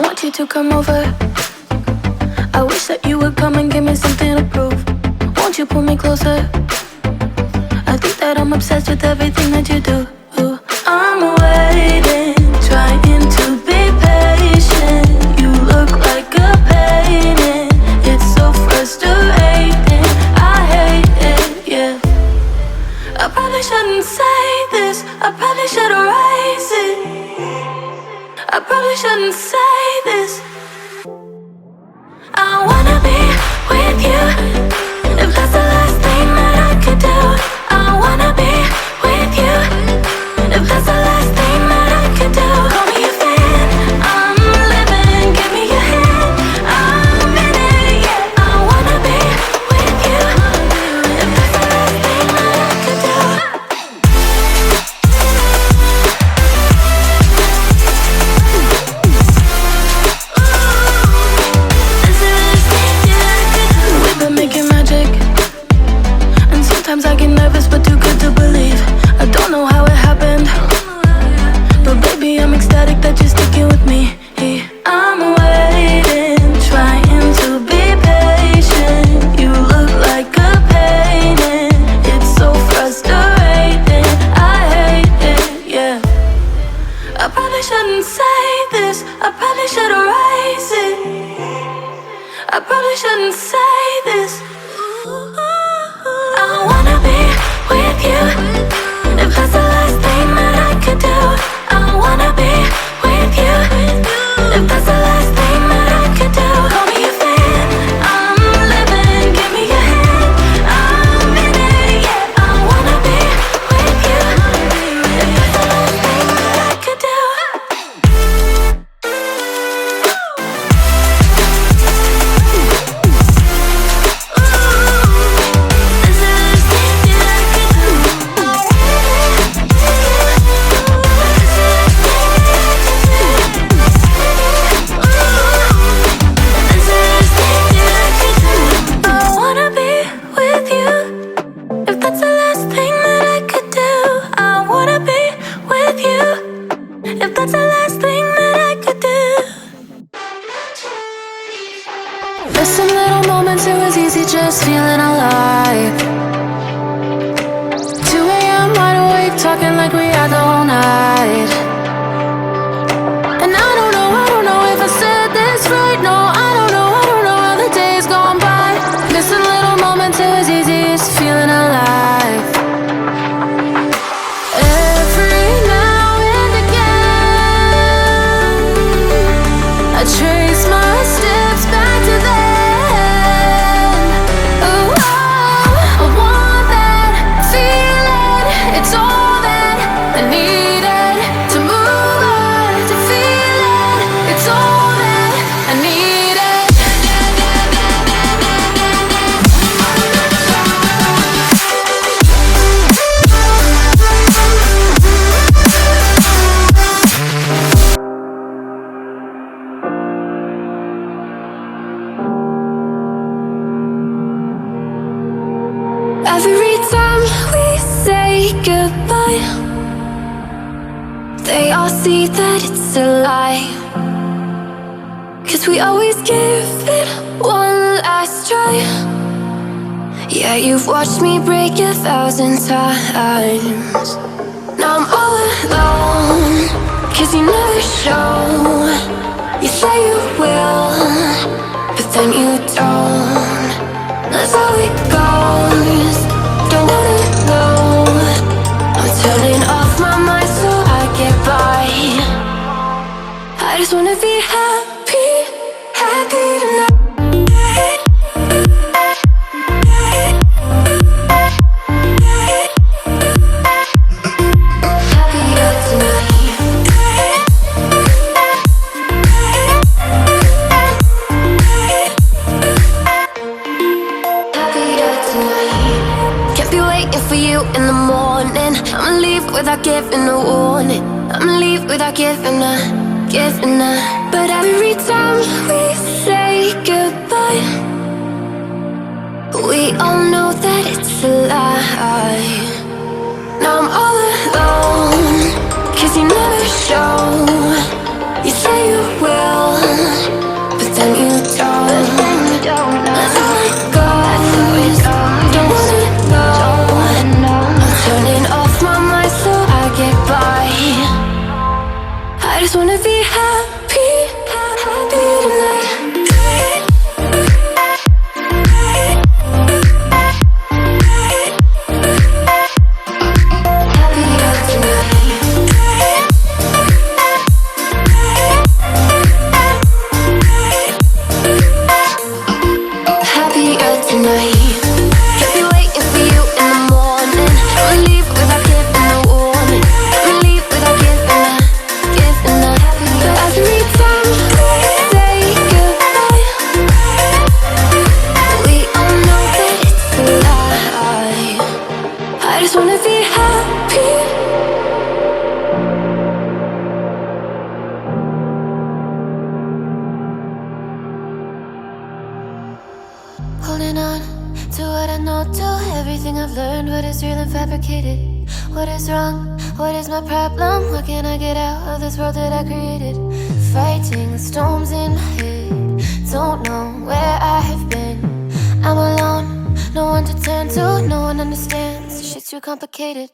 want you to come over. I wish that you would come and give me something to prove. Won't you pull me closer? I think that I'm obsessed with everything that you do. I'm waiting, trying to be patient. You look like a painting. It's so frustrating. I hate it, yeah. I probably shouldn't say this. I probably should erase it. I probably shouldn't say this. I wanna be with you. If that's the last thing that I could do, I wanna be with you. If that's the last thing that I could do, call me a fan. I'm living, give me your hand. I'm in it, yeah. I wanna be with you. If that's the last thing that I could do. We've been making magic, and sometimes I get nervous but too good to believe. I don't know how it happened, but baby I'm ecstatic that you're sticking with me. I'm waiting, trying to be patient. You look like a painting. It's so frustrating. I hate it, yeah. I probably shouldn't say this. I probably should erase it. I probably shouldn't say this. I wanna be with you. If that's the last thing that I could do, I wanna be with you. If that's the last thing that I could do, call me a fan. I'm living, give me your hand. I'm in it, yeah. I wanna be with you. If that's the last thing that I could do. Missing little moments, it was easy just feeling alive. 2 a.m. wide awake, talking like we had the whole night. And I don't know if I said this right. No, I don't know how the days gone by. Missing little moments, it was easy just feeling alive. Every now and again, I trace my steps back to then. It's all that I needed to move on, to feel it. It's all that I needed. Every time we say goodbye, they all see that it's a lie. 'Cause we always give it one last try. Yeah, you've watched me break 1,000 times. Now I'm all alone, 'cause you never show. You say you will, but then you don't. That's how it goes. Don't wanna know. I'm turning off my mind so I get by. I just wanna be happy, happy tonight. Happier tonight. Happier tonight. Can't be waiting for you in the morning. I'ma leave without giving a warning. I'ma leave without giving a. But every time we say goodbye, we all know that it's a lie. Now I'm all alone, 'cause you never show. You say you will, holding on to what I know, to everything I've learned. What is real and fabricated? What is wrong? What is my problem? How can I get out of this world that I created? Fighting storms in my head, don't know where I have been. I'm alone, no one to turn to, no one understands. Shit's too complicated.